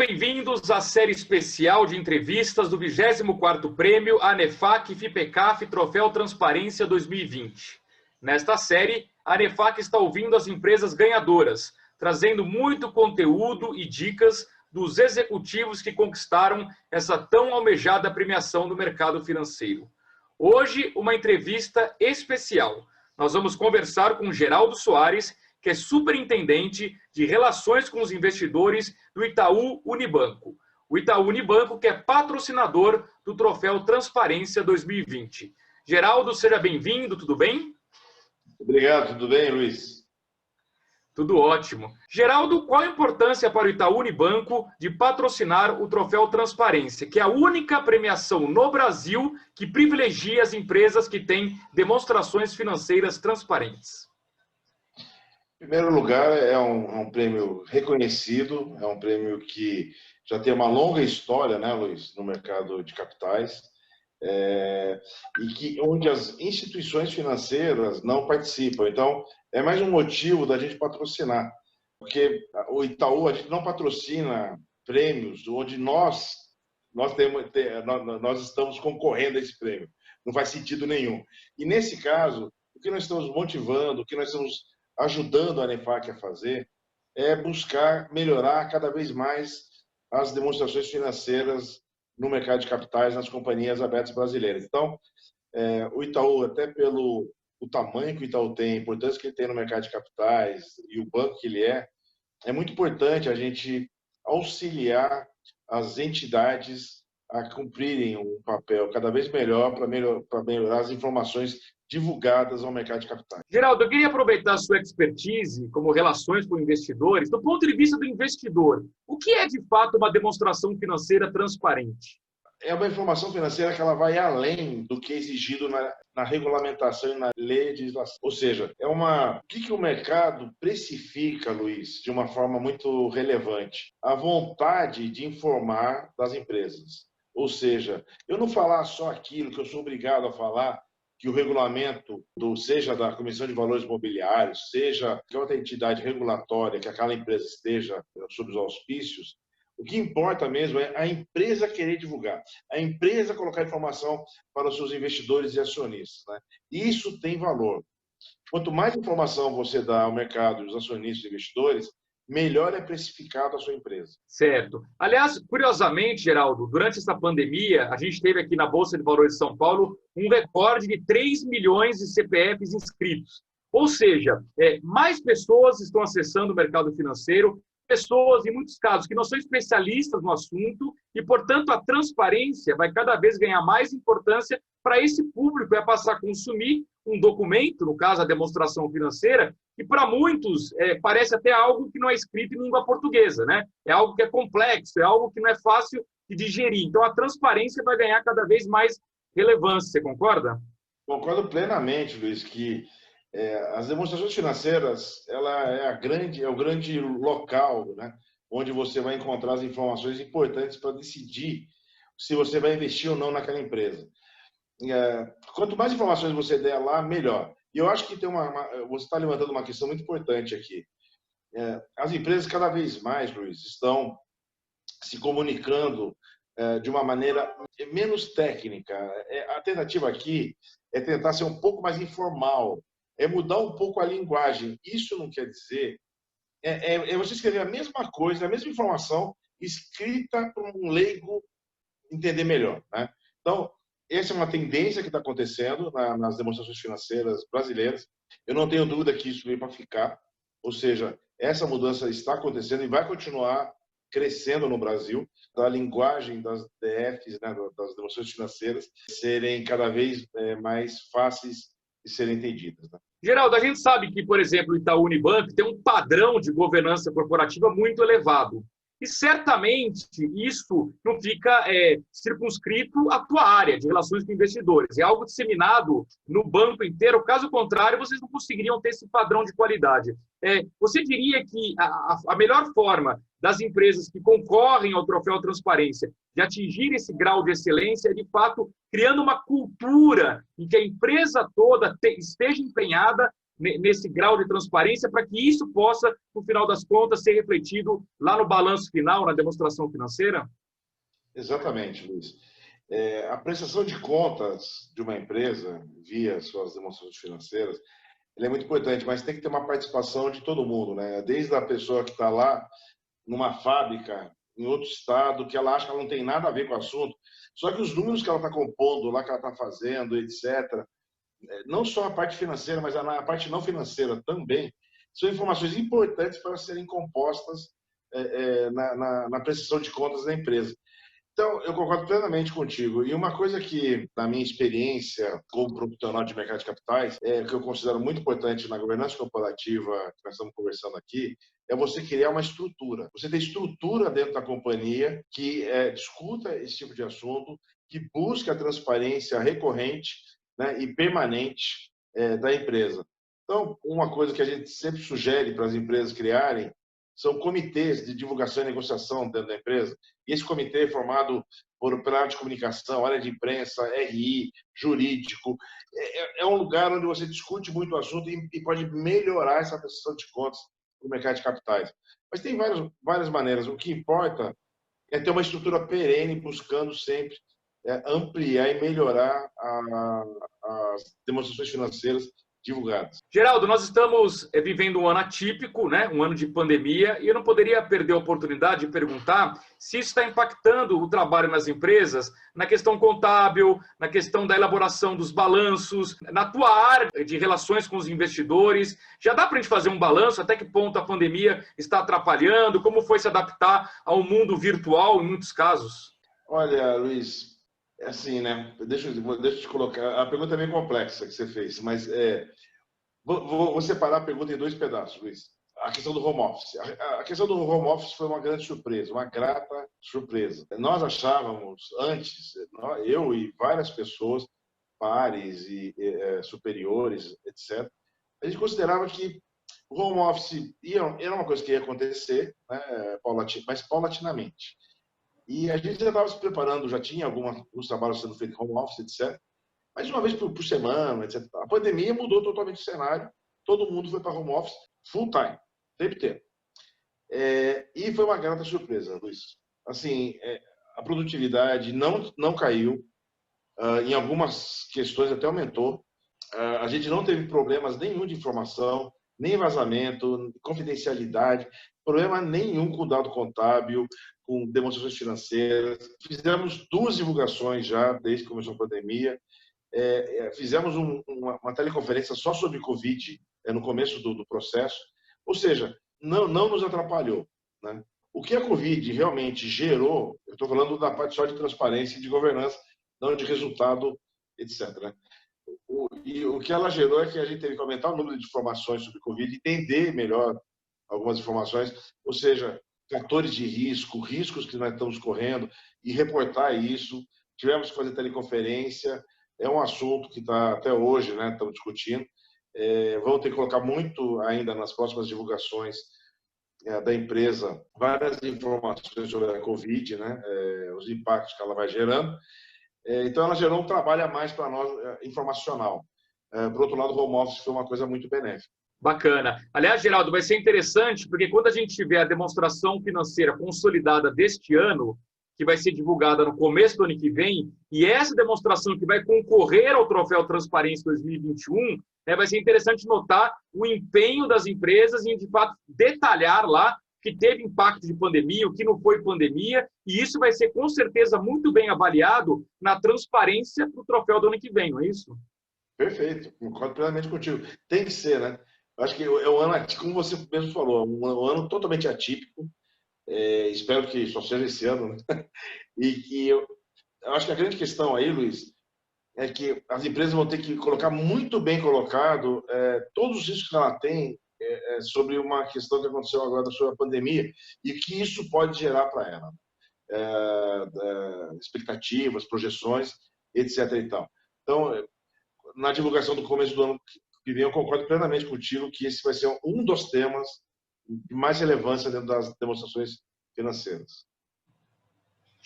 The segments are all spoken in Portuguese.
bem-vindos à série especial de entrevistas do 24º Prêmio ANEFAC FIPECAF Troféu Transparência 2020. Nesta série, a ANEFAC está ouvindo as empresas ganhadoras, trazendo muito conteúdo e dicas dos executivos que conquistaram essa tão almejada premiação no mercado financeiro. Hoje, uma entrevista especial. Nós vamos conversar com Geraldo Soares, que é superintendente de relações com os investidores do Itaú Unibanco. O Itaú Unibanco, que é patrocinador do Troféu Transparência 2020. Geraldo, seja bem-vindo, tudo bem? Obrigado, tudo bem, Luiz? Tudo ótimo. Geraldo, qual a importância para o Itaú Unibanco de patrocinar o Troféu Transparência, que é a única premiação no Brasil que privilegia as empresas que têm demonstrações financeiras transparentes? Em primeiro lugar, é um prêmio reconhecido, é um prêmio que já tem uma longa história, né, Luiz, no mercado de capitais, onde as instituições financeiras não participam. Então, é mais um motivo da gente patrocinar, porque o Itaú, a gente não patrocina prêmios onde nós estamos concorrendo a esse prêmio. Não faz sentido nenhum. E, nesse caso, o que nós estamos motivando, o que nós estamos ajudando a ANEFAC a fazer, é buscar melhorar cada vez mais as demonstrações financeiras no mercado de capitais nas companhias abertas brasileiras. Então, o Itaú, até pelo o tamanho que o Itaú tem, a importância que ele tem no mercado de capitais e o banco que ele é muito importante a gente auxiliar as entidades a cumprirem um papel cada vez melhor para melhorar as informações divulgadas ao mercado de capitais. Geraldo, eu queria aproveitar a sua expertise como relações com investidores, do ponto de vista do investidor. O que é, de fato, uma demonstração financeira transparente? É uma informação financeira que ela vai além do que é exigido na regulamentação e na legislação. Ou seja, o que o mercado precifica, Luiz, de uma forma muito relevante? A vontade de informar das empresas. Ou seja, eu não falar só aquilo que eu sou obrigado a falar, que o regulamento, seja da Comissão de Valores Mobiliários, seja que outra entidade regulatória, que aquela empresa esteja sob os auspícios, o que importa mesmo é a empresa querer divulgar, a empresa colocar informação para os seus investidores e acionistas, né? Isso tem valor. Quanto mais informação você dá ao mercado, aos acionistas e investidores, melhor é precificado a sua empresa. Certo. Aliás, curiosamente, Geraldo, durante essa pandemia, a gente teve aqui na Bolsa de Valores de São Paulo um recorde de 3 milhões de CPFs inscritos. Ou seja, mais pessoas estão acessando o mercado financeiro, pessoas, em muitos casos, que não são especialistas no assunto e, portanto, a transparência vai cada vez ganhar mais importância para esse público, passar a consumir um documento, no caso, a demonstração financeira, que para muitos parece até algo que não é escrito em língua portuguesa, né? É algo que é complexo, é algo que não é fácil de digerir. Então, a transparência vai ganhar cada vez mais relevância. Você concorda? Concordo plenamente, Luiz, que as demonstrações financeiras é o grande local, né, onde você vai encontrar as informações importantes para decidir se você vai investir ou não naquela empresa. Quanto mais informações você der lá, melhor. E eu acho que você está levantando uma questão muito importante aqui. As empresas cada vez mais, Luiz, estão se comunicando de uma maneira menos técnica. A tentativa aqui é tentar ser um pouco mais informal, é mudar um pouco a linguagem. Isso não quer dizer... É você escrever a mesma coisa, a mesma informação, escrita para um leigo entender melhor, né? Então, essa é uma tendência que está acontecendo nas demonstrações financeiras brasileiras. Eu não tenho dúvida que isso veio para ficar. Ou seja, essa mudança está acontecendo e vai continuar crescendo no Brasil, da linguagem das DFs, né, das demonstrações financeiras, serem cada vez mais fáceis de serem entendidas, né? Geraldo, a gente sabe que, por exemplo, o Itaú Unibanco tem um padrão de governança corporativa muito elevado. E certamente isso não fica circunscrito à tua área de relações com investidores. É algo disseminado no banco inteiro. Caso contrário, vocês não conseguiriam ter esse padrão de qualidade. Você diria que a melhor forma das empresas que concorrem ao Troféu Transparência de atingir esse grau de excelência é, de fato, criando uma cultura em que a empresa toda esteja empenhada nesse grau de transparência para que isso possa, no final das contas, ser refletido lá no balanço final, na demonstração financeira? Exatamente, Luiz. A prestação de contas de uma empresa, via suas demonstrações financeiras, ela é muito importante, mas tem que ter uma participação de todo mundo, né? Desde a pessoa que está lá numa fábrica, em outro estado, que ela acha que ela não tem nada a ver com o assunto, só que os números que ela está compondo, lá que ela está fazendo, etc., não só a parte financeira, mas a parte não financeira também, são informações importantes para serem compostas na prestação de contas da empresa. Então, eu concordo plenamente contigo. E uma coisa que, na minha experiência como profissional de mercado de capitais, que eu considero muito importante na governança corporativa que nós estamos conversando aqui, é você criar uma estrutura. Você ter estrutura dentro da companhia que discuta esse tipo de assunto, que busque a transparência recorrente, né, e permanente da empresa. Então, uma coisa que a gente sempre sugere para as empresas criarem são comitês de divulgação e negociação dentro da empresa. E esse comitê é formado pela área de comunicação, área de imprensa, RI, jurídico. É um lugar onde você discute muito o assunto e pode melhorar essa prestação de contas no mercado de capitais. Mas tem várias maneiras. O que importa é ter uma estrutura perene, buscando sempre ampliar e melhorar as demonstrações financeiras divulgadas. Geraldo, nós estamos vivendo um ano atípico, né? Um ano de pandemia, e eu não poderia perder a oportunidade de perguntar se isso está impactando o trabalho nas empresas, na questão contábil, na questão da elaboração dos balanços, na tua área de relações com os investidores. Já dá para a gente fazer um balanço? Até que ponto a pandemia está atrapalhando? Como foi se adaptar ao mundo virtual em muitos casos? Olha, Luiz, é assim, né? Deixa eu te colocar. A pergunta é bem complexa que você fez, mas vou separar a pergunta em dois pedaços, Luiz. A questão do home office. A questão do home office foi uma grande surpresa, uma grata surpresa. Nós achávamos antes, eu e várias pessoas, pares e superiores, etc., a gente considerava que o home office era uma coisa que ia acontecer, né, mas paulatinamente. E a gente já estava se preparando, já tinha alguns trabalhos sendo feitos em home office, etc. Mas uma vez por semana, etc. A pandemia mudou totalmente o cenário, todo mundo foi para home office full time, o tempo inteiro. E foi uma grata surpresa, Luiz. Assim, a produtividade não caiu, em algumas questões até aumentou. A gente não teve problemas nenhum de informação, nem vazamento, confidencialidade, problema nenhum com dado contábil, com demonstrações financeiras. Fizemos 2 divulgações já, desde que começou a pandemia. Fizemos uma teleconferência só sobre Covid, no começo do processo. Ou seja, não nos atrapalhou, né? O que a Covid realmente gerou, eu estou falando da parte só de transparência e de governança, não de resultado, etc., né? E o que ela gerou é que a gente teve que aumentar o número de informações sobre Covid, entender melhor algumas informações, ou seja, fatores de risco, riscos que nós estamos correndo, e reportar isso. Tivemos que fazer teleconferência, é um assunto que está até hoje, né, estamos discutindo. Vamos ter que colocar muito ainda nas próximas divulgações da empresa, várias informações sobre a Covid, né, os impactos que ela vai gerando. Então, ela gerou um trabalho a mais para nós, informacional. Por outro lado, o home office foi uma coisa muito benéfica. Bacana. Aliás, Geraldo, vai ser interessante, porque quando a gente tiver a demonstração financeira consolidada deste ano, que vai ser divulgada no começo do ano que vem, e essa demonstração que vai concorrer ao Troféu Transparência 2021, né, vai ser interessante notar o empenho das empresas em, de fato, detalhar lá que teve impacto de pandemia, o que não foi pandemia, e isso vai ser, com certeza, muito bem avaliado na transparência do troféu do ano que vem, não é isso? Perfeito, concordo plenamente contigo. Tem que ser, né? Acho que é um ano, como você mesmo falou, um ano totalmente atípico. Espero que só seja esse ano, né? E que eu acho que a grande questão aí, Luiz, é que as empresas vão ter que colocar muito bem colocado todos os riscos que ela tem sobre uma questão que aconteceu agora sobre a pandemia e que isso pode gerar para ela. Expectativas, projeções, etc. E tal. Então, na divulgação do começo do ano que vem, eu concordo plenamente contigo que esse vai ser um dos temas de mais relevância dentro das demonstrações financeiras.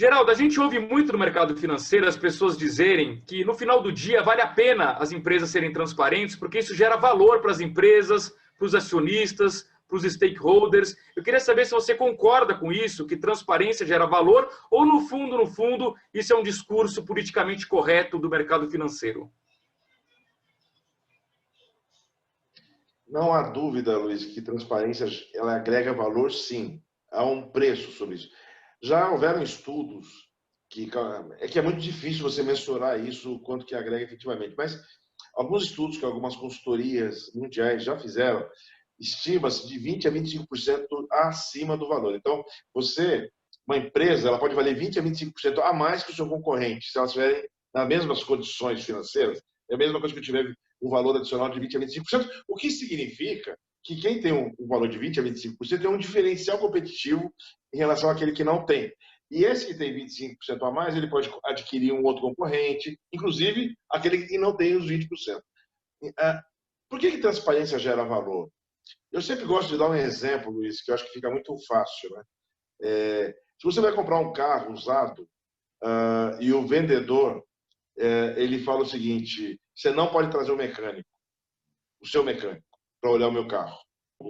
Geraldo, a gente ouve muito no mercado financeiro as pessoas dizerem que no final do dia vale a pena as empresas serem transparentes, porque isso gera valor para as empresas, para os acionistas, para os stakeholders. Eu queria saber se você concorda com isso, que transparência gera valor, ou no fundo, isso é um discurso politicamente correto do mercado financeiro. Não há dúvida, Luiz, que transparência ela agrega valor, sim. Há um preço sobre isso. Já houveram estudos que é muito difícil você mensurar isso, quanto que agrega efetivamente, mas alguns estudos que algumas consultorias mundiais já fizeram, estima-se de 20% a 25% acima do valor. Então, uma empresa, ela pode valer 20% a 25% a mais que o seu concorrente, se elas estiverem nas mesmas condições financeiras. É a mesma coisa que eu tiver um valor adicional de 20% a 25%, o que significa que quem tem um valor de 20% a 25% tem um diferencial competitivo em relação àquele que não tem. E esse que tem 25% a mais, ele pode adquirir um outro concorrente, inclusive aquele que não tem os 20%. Por que transparência gera valor? Eu sempre gosto de dar um exemplo, Luiz, que eu acho que fica muito fácil, né? Se você vai comprar um carro usado e o vendedor ele fala o seguinte: você não pode trazer o seu mecânico, para olhar o meu carro.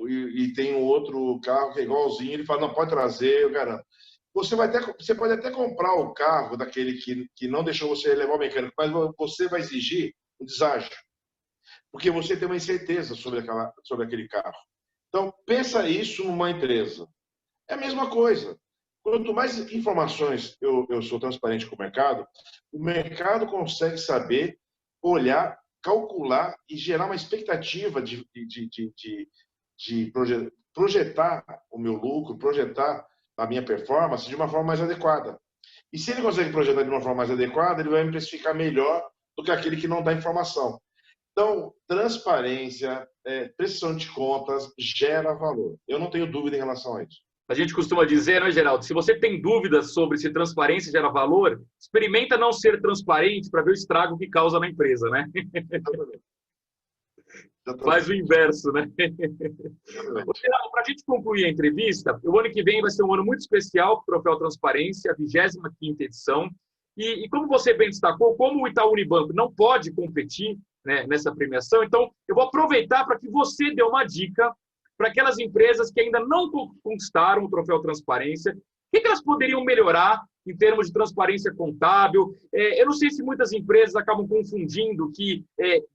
E tem um outro carro que é igualzinho, ele fala: não pode trazer, eu garanto. Você pode até comprar o carro daquele que não deixou você levar o mecânico, mas você vai exigir um deságio, porque você tem uma incerteza sobre aquele carro. Então, pensa isso numa empresa. É a mesma coisa. Quanto mais informações eu sou transparente com o mercado consegue saber, olhar, calcular e gerar uma expectativa de projetar o meu lucro, projetar a minha performance de uma forma mais adequada. E se ele consegue projetar de uma forma mais adequada, ele vai me precificar melhor do que aquele que não dá informação. Então, transparência, prestação de contas gera valor. Eu não tenho dúvida em relação a isso. A gente costuma dizer, né, Geraldo, se você tem dúvidas sobre se transparência gera valor, experimenta não ser transparente para ver o estrago que causa na empresa, né? Faz o inverso, né? Geraldo, para a gente concluir a entrevista, o ano que vem vai ser um ano muito especial para o Troféu Transparência, a 25ª edição. E como você bem destacou, como o Itaú Unibanco não pode competir, né, nessa premiação, então eu vou aproveitar para que você dê uma dica para aquelas empresas que ainda não conquistaram o Troféu Transparência. O que elas poderiam melhorar em termos de transparência contábil? Eu não sei se muitas empresas acabam confundindo que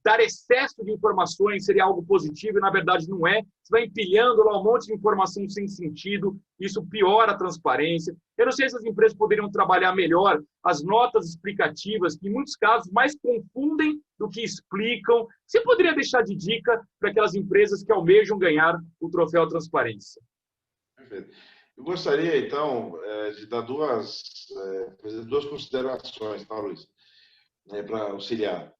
dar excesso de informações seria algo positivo, e na verdade não é. Você vai empilhando lá um monte de informação sem sentido, isso piora a transparência. Eu não sei se as empresas poderiam trabalhar melhor as notas explicativas, que em muitos casos mais confundem do que explicam. Você poderia deixar de dica para aquelas empresas que almejam ganhar o Troféu Transparência? Perfeito. Eu gostaria, então, de dar fazer duas considerações, tá, Luiz? Para auxiliar.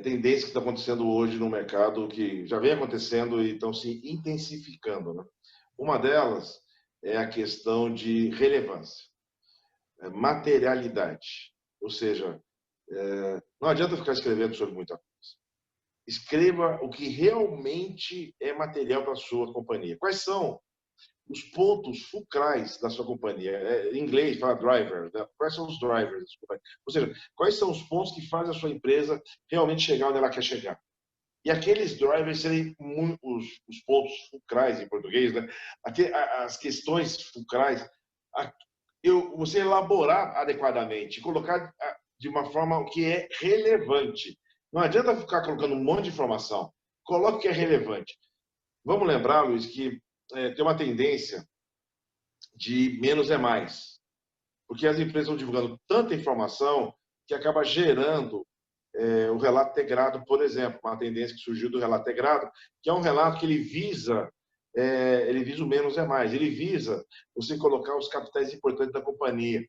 Tendências que estão acontecendo hoje no mercado, que já vem acontecendo e estão se intensificando, né? Uma delas é a questão de relevância, materialidade. Ou seja, não adianta ficar escrevendo sobre muita coisa. Escreva o que realmente é material para a sua companhia. Quais são os pontos fulcrais da sua companhia? Em inglês fala driver, né? Quais são os drivers da sua companhia? Ou seja, quais são os pontos que fazem a sua empresa realmente chegar onde ela quer chegar? E aqueles drivers serem os pontos fulcrais em português, né? As questões fulcrais, você elaborar adequadamente, colocar de uma forma que é relevante. Não adianta ficar colocando um monte de informação. Coloque o que é relevante. Vamos lembrar, Luiz, que tem uma tendência de menos é mais. Porque as empresas estão divulgando tanta informação que acaba gerando o relato integrado, por exemplo, uma tendência que surgiu do relato integrado, que é um relato que ele visa o menos é mais. Ele visa você colocar os capitais importantes da companhia.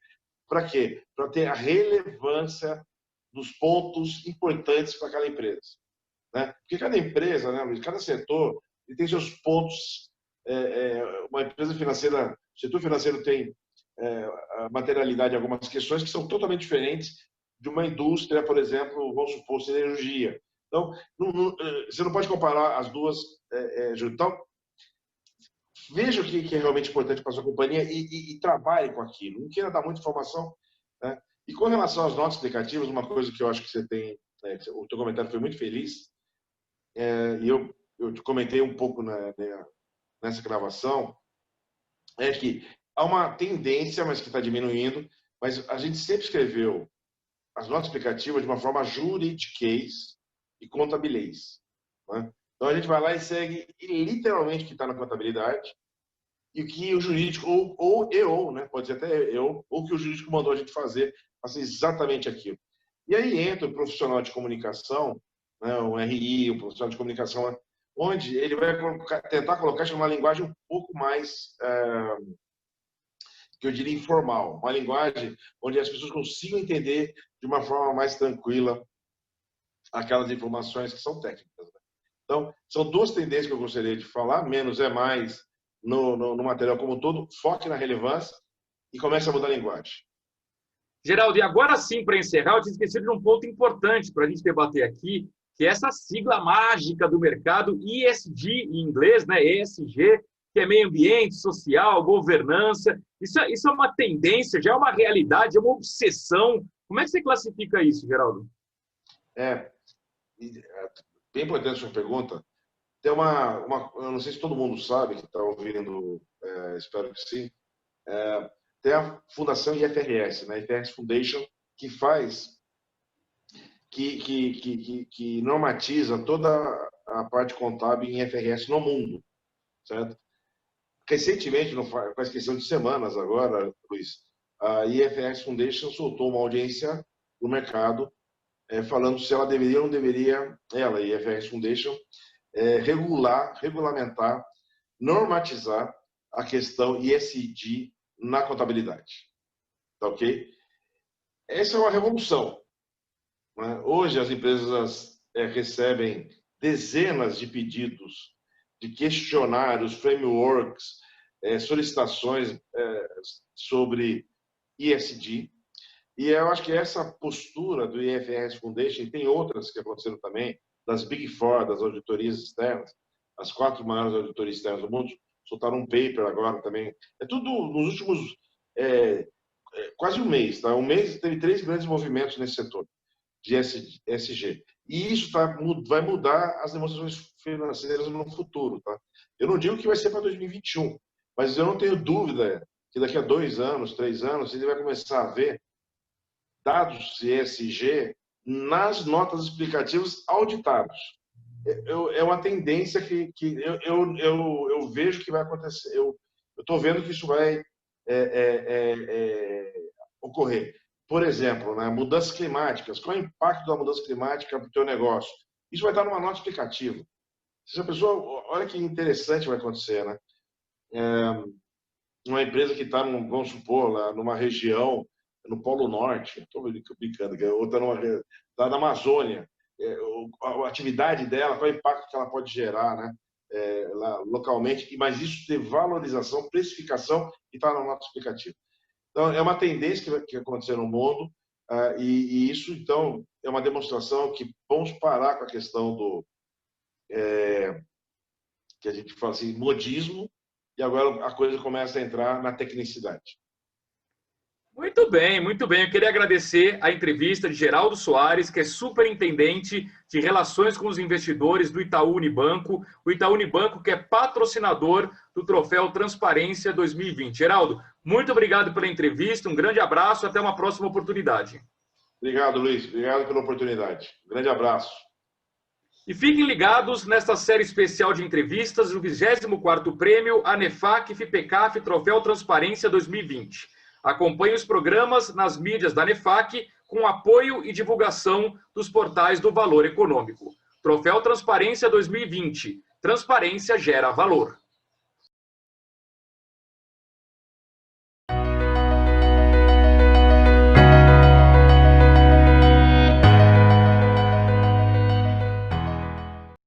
Para quê? Para ter a relevância dos pontos importantes para aquela empresa, né? Porque cada empresa, né, Luiz, cada setor, ele tem seus pontos. Uma empresa financeira, o setor financeiro tem a materialidade de algumas questões que são totalmente diferentes de uma indústria, por exemplo, vamos supor, siderurgia. Então, você não pode comparar as duas. Então, veja o que é realmente importante para a sua companhia e trabalhe com aquilo. Não queira dar muita informação, né? E com relação às notas explicativas, uma coisa que eu acho que você tem, né, o teu comentário foi muito feliz, e eu te comentei um pouco nessa gravação, é que há uma tendência, mas que está diminuindo, mas a gente sempre escreveu as notas explicativas de uma forma juridiquês e contabilês, né? Então a gente vai lá e segue literalmente o que está na contabilidade e o que o jurídico, ou, né? Pode ser até eu, ou que o jurídico mandou a gente fazer exatamente aquilo. E aí entra o profissional de comunicação, né? Um RI, um profissional de comunicação, onde ele vai tentar colocar isso numa linguagem um pouco mais, que eu diria, informal. Uma linguagem onde as pessoas consigam entender de uma forma mais tranquila aquelas informações que são técnicas. Então, são duas tendências que eu gostaria de falar: menos é mais no material como um todo, foque na relevância e comece a mudar a linguagem. Geraldo, e agora sim, para encerrar, eu tinha esquecido de um ponto importante para a gente debater aqui, que é essa sigla mágica do mercado, ESG em inglês, né? ESG, que é meio ambiente, social, governança. Isso é uma tendência, já é uma realidade, é uma obsessão. Como é que você classifica isso, Geraldo? Bem importante a sua pergunta. Tem eu não sei se todo mundo sabe que está ouvindo, espero que sim. Tem a Fundação IFRS, né? IFRS Foundation, que faz, que normatiza toda a parte contábil em IFRS no mundo, certo? Recentemente, não faz questão de semanas agora, Luiz, a IFRS Foundation soltou uma audiência no mercado, falando se ela deveria ou não deveria, ela, IFRS Foundation, regulamentar, normatizar a questão ESG na contabilidade. Tá ok? Essa é uma revolução, né? Hoje as empresas recebem dezenas de pedidos, de questionários, frameworks, solicitações sobre ESG. E eu acho que essa postura do IFRS Foundation, e tem outras que aconteceram também, das Big Four, das auditorias externas, as 4 maiores auditorias externas do mundo, soltaram um paper agora também. É tudo nos últimos quase um mês. Tá? Um mês teve 3 grandes movimentos nesse setor de ESG. E isso vai mudar as demonstrações financeiras no futuro. Tá? Eu não digo que vai ser para 2021, mas eu não tenho dúvida que daqui a 2 anos, 3 anos, ele vai começar a ver dados de ESG nas notas explicativas auditados. É uma tendência que eu vejo que vai acontecer. Eu estou vendo que isso vai ocorrer. Por exemplo, né, mudanças climáticas. Qual é o impacto da mudança climática para o teu negócio? Isso vai estar numa nota explicativa. Se a pessoa, olha que interessante vai acontecer, né? Uma empresa que está, vamos supor, lá numa região no Polo Norte, estou brincando, outra está na Amazônia, a atividade dela, qual é o impacto que ela pode gerar, né? Lá, localmente, mas isso ter valorização, precificação e está na nota explicativa. Então, é uma tendência que vai acontecer no mundo, e isso, então, é uma demonstração que vamos parar com a questão do que a gente fala assim, modismo, e agora a coisa começa a entrar na tecnicidade. Muito bem, muito bem. Eu queria agradecer a entrevista de Geraldo Soares, que é superintendente de relações com os investidores do Itaú Unibanco. O Itaú Unibanco, que é patrocinador do Troféu Transparência 2020. Geraldo, muito obrigado pela entrevista, um grande abraço, até uma próxima oportunidade. Obrigado, Luiz. Obrigado pela oportunidade. Um grande abraço. E fiquem ligados nesta série especial de entrevistas do 24º Prêmio ANEFAC FIPECAF Troféu Transparência 2020. Acompanhe os programas nas mídias da ANEFAC com apoio e divulgação dos portais do Valor Econômico. Troféu Transparência 2020. Transparência gera valor.